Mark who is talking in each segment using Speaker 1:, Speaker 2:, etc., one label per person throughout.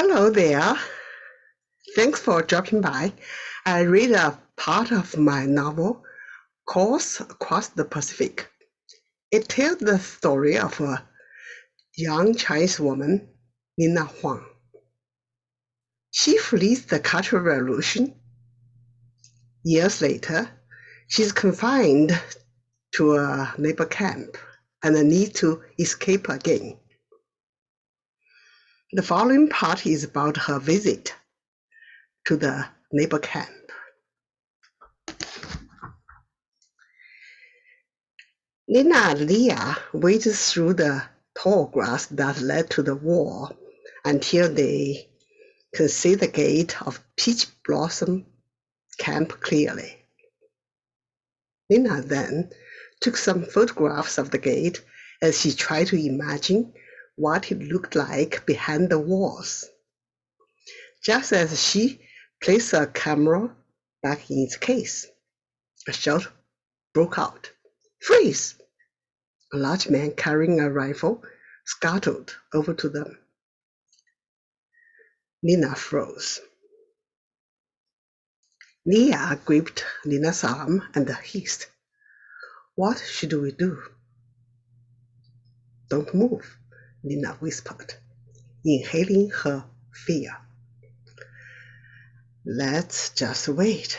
Speaker 1: Hello there. Thanks for dropping by. I read a part of my novel, Course Across the Pacific. It tells the story of a young Chinese woman, Nina Huang. She flees the Cultural Revolution. Years later, she's confined to a labor camp and needs to escape again. The following part is about her visit to the labor camp. Nina and Leah waded through the tall grass that led to the wall until they could see the gate of Peach Blossom Camp clearly. Nina then took some photographs of the gate as she tried to imagine what it looked like behind the walls. Just as she placed her camera back in its case, a shout broke out. "Freeze!" A large man carrying a rifle scuttled over to them. Nina froze. Leah gripped Nina's arm and hissed, "What should we do?" "Don't move," Nina whispered, inhaling her fear. "Let's just wait."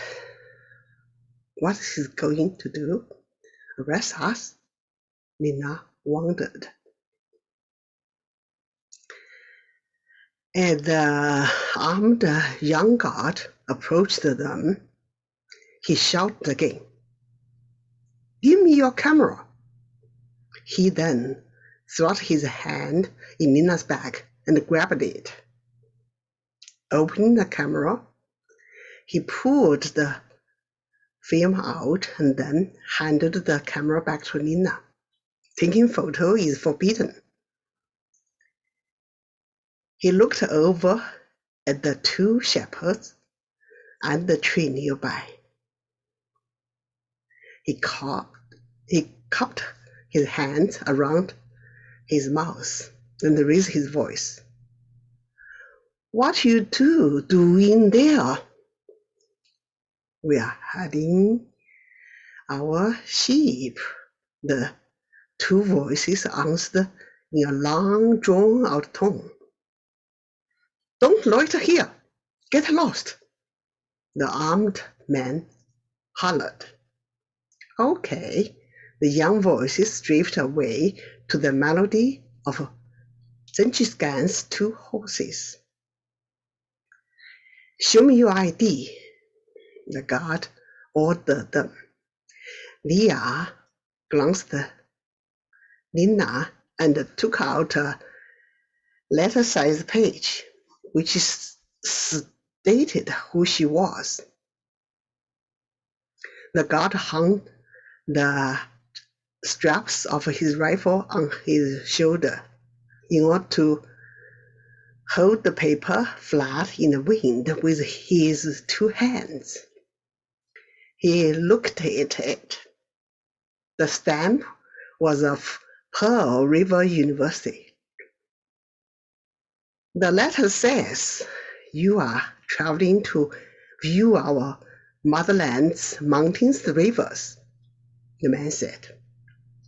Speaker 1: What is he going to do? Arrest us? Nina wondered. As the armed young guard approached them, he shouted again, "Give me your camera." He then thrust his hand in Nina's bag and grabbed it. Opening the camera, he pulled the film out and then handed the camera back to Nina. "Taking photo is forbidden." He looked over at the two shepherds and the tree nearby. He cupped his hands around his mouth and raised his voice. "What you doing there?" "We are hiding our sheep," the two voices answered in a long, drawn-out tone. "Don't loiter here. Get lost," the armed man hollered. "Okay," the young voices drifted away to the melody of Genghis Khan's two horses. "Show me your ID," the guard ordered them. Leah glanced at Nina and took out a letter-sized page, which stated who she was. The guard hung the straps of his rifle on his shoulder in order to hold the paper flat in the wind with his two hands. He looked at it. The stamp was of Pearl River University. The letter says, "You are traveling to view our motherland's mountains and rivers," the man said,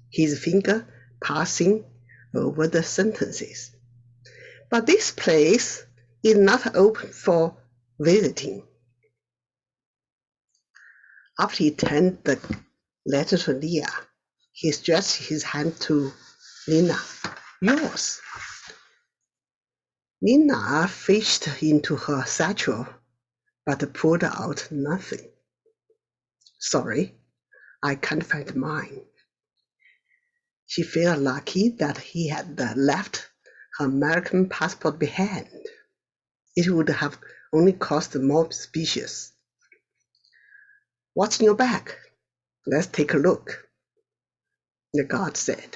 Speaker 1: his finger passing over the sentences. "But this place is not open for visiting." After he turned the letter to Leah, he stretched his hand to Nina. "Yours." Nina fished into her satchel, but pulled out nothing. "Sorry, I can't find mine." She felt lucky that he had left her American passport behind. It would have only caused more suspicion. "What's in your bag? Let's take a look," the guard said.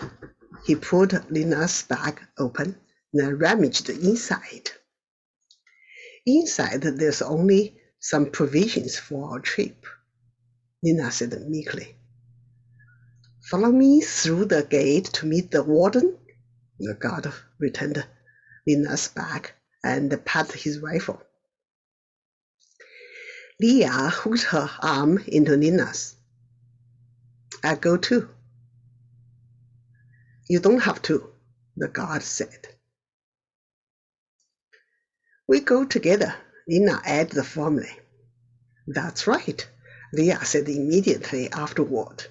Speaker 1: He pulled Nina's bag open and rummaged inside. "Inside, there's only some provisions for our trip," Nina said meekly. "Follow me through the gate to meet the warden," the guard returned Nina's bag and patted his rifle. Leah hooked her arm into Nina's. "I'll go too." "You don't have to," the guard said. "We go together," Nina added firmly. "That's right," Leah said immediately afterward.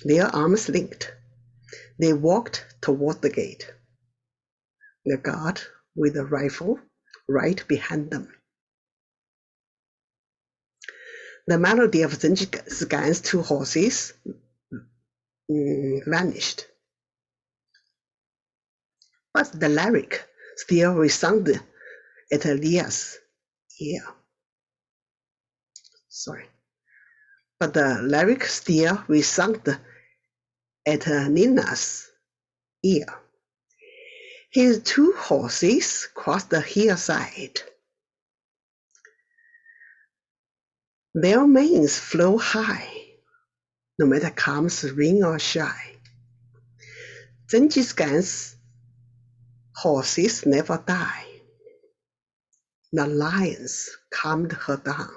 Speaker 1: Their arms linked. They walked toward the gate, the guard with a rifle right behind them. The melody of Zenji's 2 horses vanished, but the lyric still resounded at Leah's ear. But the lyric still resounded at Nina's ear. His 2 horses crossed the hillside. Their manes flow high, no matter comes rain or shine. Zenji's horses never die. The lions calmed her down.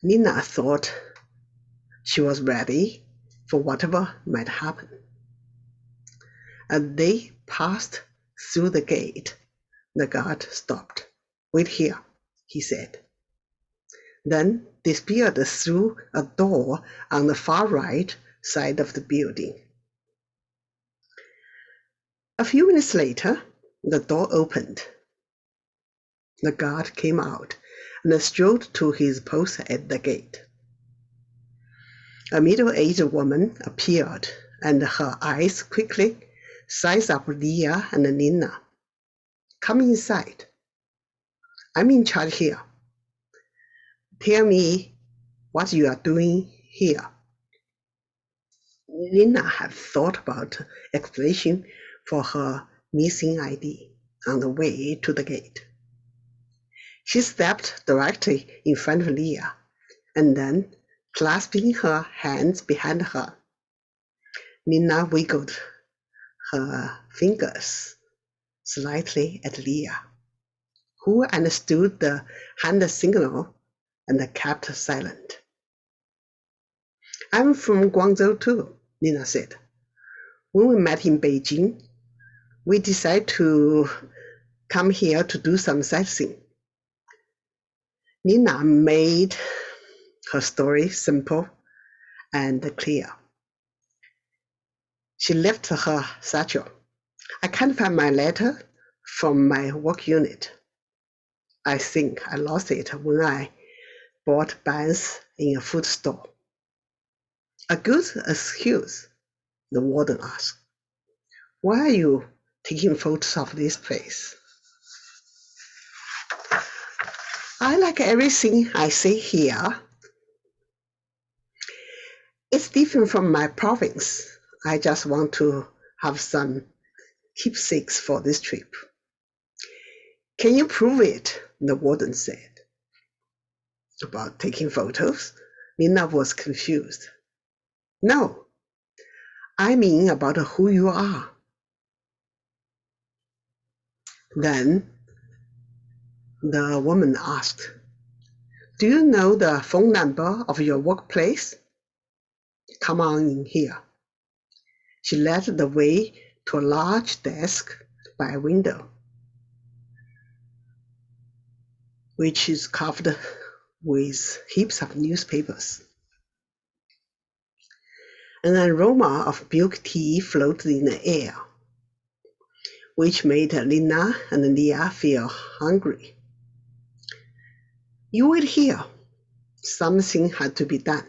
Speaker 1: Nina thought she was ready for whatever might happen. As they passed through the gate, the guard stopped. "Wait here," he said. Then disappeared through a door on the far right side of the building. A few minutes later, the door opened. The guard came out and strode to his post at the gate. A middle-aged woman appeared, and her eyes quickly sized up Leah and Nina. "Come inside. I'm in charge here. Tell me what you are doing here." Nina had thought about explanation for her missing ID on the way to the gate. She stepped directly in front of Leah, and then, clasping her hands behind her, Nina wiggled her fingers slightly at Leah, who understood the hand signal and kept silent. "I'm from Guangzhou too," Nina said. "When we met in Beijing, we decided to come here to do some sightseeing." Nina made her story simple and clear. She lifted her satchel. "I can't find my letter from my work unit. I think I lost it when I bought buns in a food store." "A good excuse," the warden asked. "Why are you taking photos of this place?" "I like everything I see here. It's different from my province. I just want to have some keepsakes for this trip." "Can you prove it?" the warden said. About taking photos? Nina was confused. "No, I mean about who you are." Then the woman asked, "Do you know the phone number of your workplace? Come on in here." She led the way to a large desk by a window, which is covered with heaps of newspapers. An aroma of milk tea floated in the air, which made Nina and Leah feel hungry. "You wait here. Something had to be done,"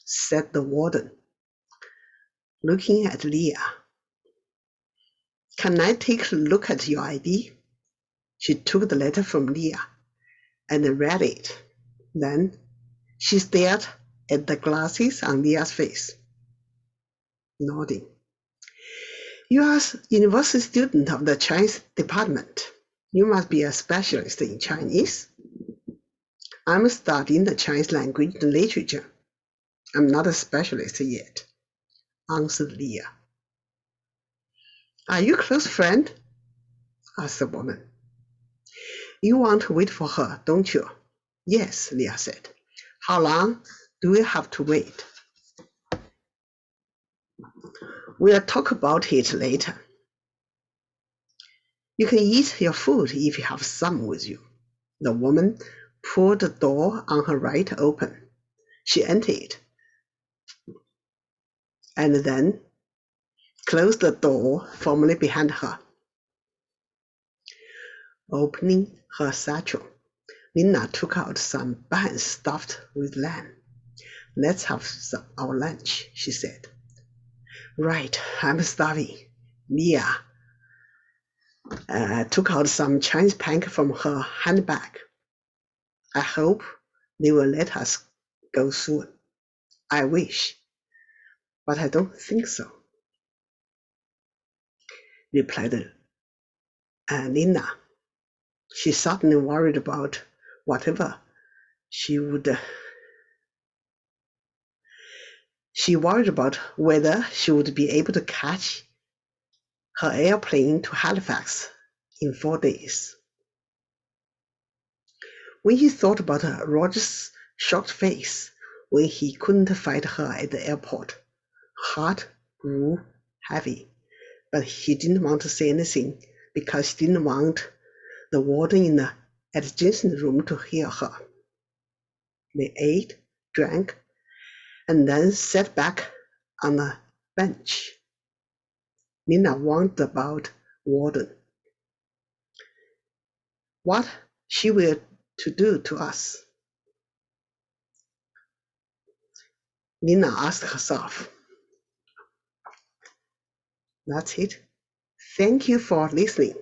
Speaker 1: said the warden, looking at Leah. "Can I take a look at your ID?" She took the letter from Leah and read it. Then she stared at the glasses on Leah's face, nodding. "You are a university student of the Chinese department. You must be a specialist in Chinese." "I'm studying the Chinese language and literature. I'm not a specialist yet," answered Leah. Are you a close friend? Asked the woman. You want to wait for her, don't you? Yes, Leah said. How long do we have to wait? We'll talk about it later. You can eat your food if you have some with you. The woman pulled the door on her right open. She entered and then closed the door firmly behind her. Opening her satchel, Nina took out some buns stuffed with lamb. Let's have our lunch, she said. Right, I'm starving. Leah took out some Chinese pancakes from her handbag. I hope they will let us go soon. I wish, but I don't think so, replied Nina. She suddenly worried about whatever she would. She worried about whether she would be able to catch her airplane to Halifax in 4 days. When he thought about Roger's shocked face when he couldn't find her at the airport, her heart grew heavy. But he didn't want to say anything because he didn't want the warden in the adjacent room to hear her. They ate, drank, and then sat back on a bench. Nina wondered about Warden. What she will to do to us? Nina asked herself. That's it. Thank you for listening.